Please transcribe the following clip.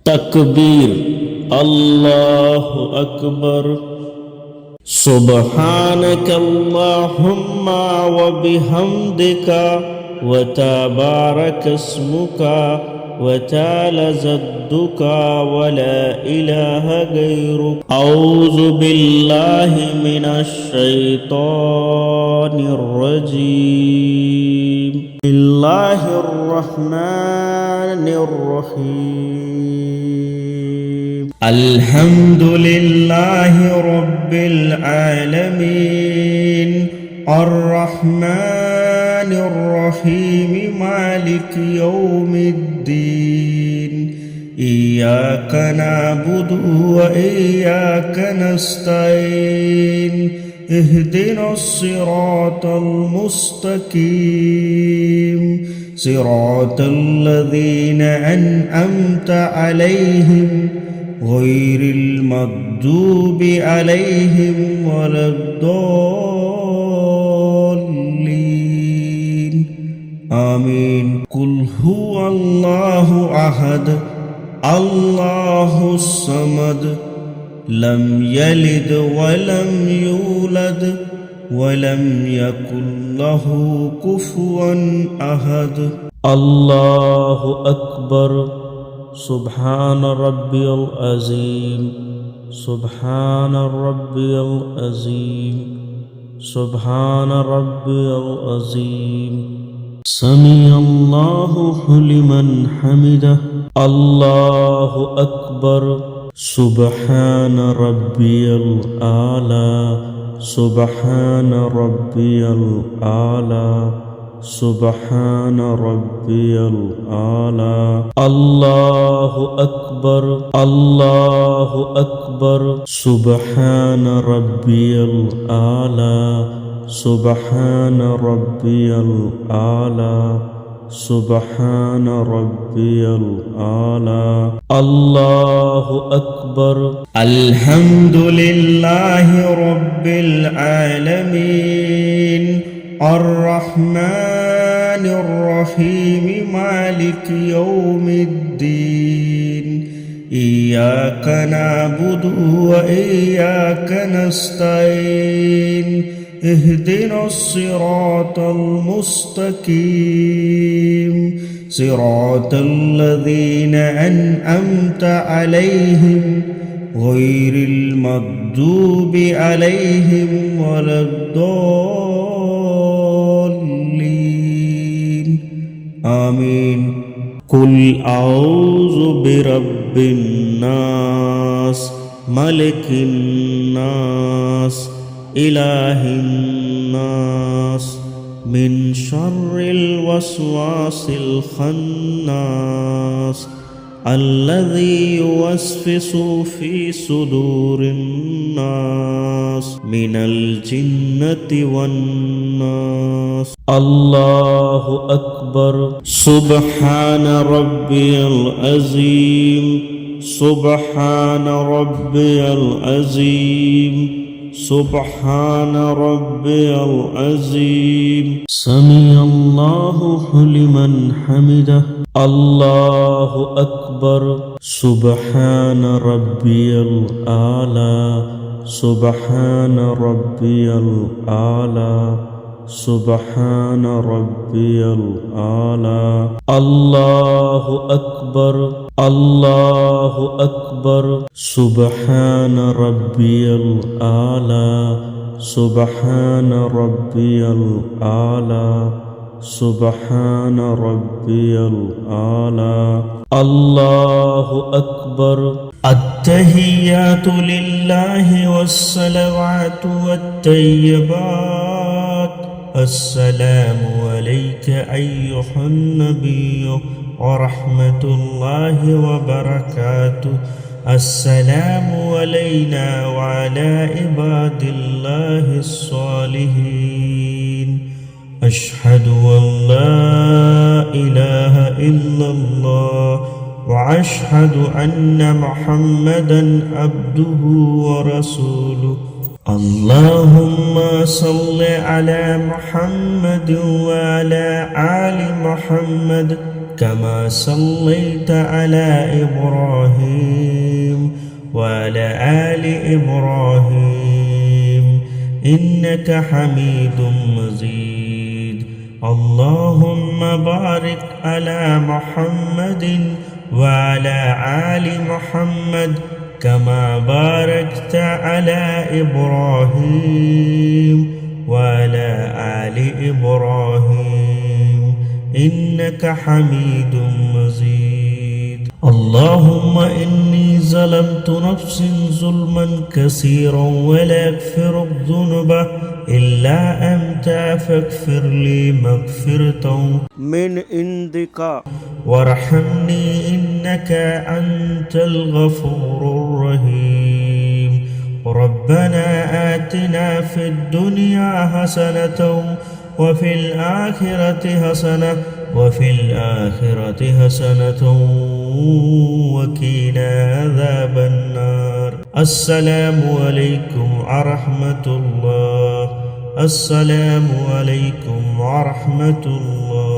তাকবীর, আল্লাহু আকবার। সুবহানাকাল্লাহুম্মা ওয়া বিহামদিকা ওয়া তাবারাকা ইসমুকা ওয়া তাআলা জাদ্দুকা ওয়া লা ইলাহা গায়রুক। আউযু বিল্লাহি মিনাশ শাইতানির রাজীম। বিসমিল্লাহির রহমানির রহিম। আলহামদুলিল্লাহি রাব্বিল আলামিন আর রহমানির রহিম মালিকি ইয়াউমিদ্দিন। ইয়্যাকা না'বুদু ওয়া ইয়্যাকা নাস্তাঈন। ইহদিনাস সিরাতাল মুস্তাকিম সিরাতাল লাযীনা আন'আমতা আলাইহিম গায়রিল মাগদুবি আলাইহিম ওয়ালাদ-দাল্লিন। আমিন। কুল হুয়াল্লাহু আহাদ আল্লাহুস সামাদ লাম ইয়ালিদ ওয়া লাম ইউলাদ ওয়া লাম ইয়াকুল লাহু কুফুয়ান আহাদ। আল্লাহু আকবার। সুবহান রাব্বিয়াল আযীম, সুবহান রাব্বিয়াল আযীম, সুবহান রাব্বিয়াল আযীম। সামিআল্লাহু লিমান হামিদাহ। আল্লাহু আকবার। সুবহান রাব্বিয়াল আলা, সুবহান রাব্বিয়াল আলা, সুবহান রাব্বিয়াল আলা। আল্লাহু আকবার, আল্লাহু আকবার। সুবহান রাব্বিয়াল আলা, সুবহান রাব্বিয়াল আলা, সুবহান রাব্বিয়াল আলা। আল্লাহু আকবার। আলহামদুলিল্লাহি রাব্বিল আলামিন আর রহমানির রহিম মালিকি ইয়াউমিদ্দিন। ইয়্যাকা না'বুদু ওয়া ইয়্যাকা নাস্তাঈন। ইহদিনাস সিরাতাল মুস্তাকিম সিরাতাল লাযীনা আন'আমতা আলাইহিম গায়রিল মাগদুবি আলাইহিম ওয়ালাদ-দাল্লিন। আমিন। কুল আউযু বিরাব্বিন নাস মালিকিন নাস ইলাহিন নাস মিন শাররিল ওয়াসওয়াসিল খান্নাস আল্লাযী ইউওয়াসওয়িসু ফী সুদুরিন নাস মিনাল জিন্নাতি ওয়ান নাস। আল্লাহু আকবার। সুবহান রাব্বিয়াল আযীম, সুবহান রাব্বিয়াল আযীম, সুবহান রাব্বিয়াল আযীম। সামিআল্লাহু লিমান হামিদাহ। আল্লাহু আকবার। সুবহান রাব্বিয়াল আলা, সুবহান রাব্বিয়াল আলা, সুবহান রাব্বিয়াল আলা। আল্লাহু আকবার, আল্লাহু আকবার। সুবহান রাব্বিয়াল আলা, সুবহান রাব্বিয়াল আলা, সুবহান রাব্বিয়াল আলা। আল্লাহু আকবার। আত-তাহিয়াতু লিল্লাহি ওয়াস-সালাওয়াতু ওয়াত-তাইয়্যিবাত। আসসালামু আলাইকা আইয়ুহান নাবিয়্যু ওয়া রাহমাতুল্লাহি ওয়া বারাকাতুহু। আসসালামু আলাইনা ওয়া আলা ইবাদিল্লাহিস সালিহিন। আশহাদু আল্লা ইলাহা ইল্লাল্লাহ ওয়া আশহাদু আন্না মুহাম্মাদান আবদুহু ওয়া রাসূলুহু। আল্লাহুম্মা সাল্লি আলা মুহাম্মাদ ওয়া আলা আলি মুহাম্মাদ كما صليت على إبراهيم وعلى آل إبراهيم إنك حميد مجيد اللهم بارك على محمد وعلى آل محمد كما باركت على إبراهيم وعلى آل إبراهيم إنك حميد مجيد اللهم إني ظلمت نفسي ظلما كثيرا ولا يغفر الذنوب إلا أنت فاغفر لي مغفرة من عندك وارحمني إنك أنت الغفور الرحيم ربنا آتنا في الدنيا حسنة وفي الآخرة حسنة وقنا عذاب النار السلام عليكم ورحمة الله السلام عليكم ورحمة الله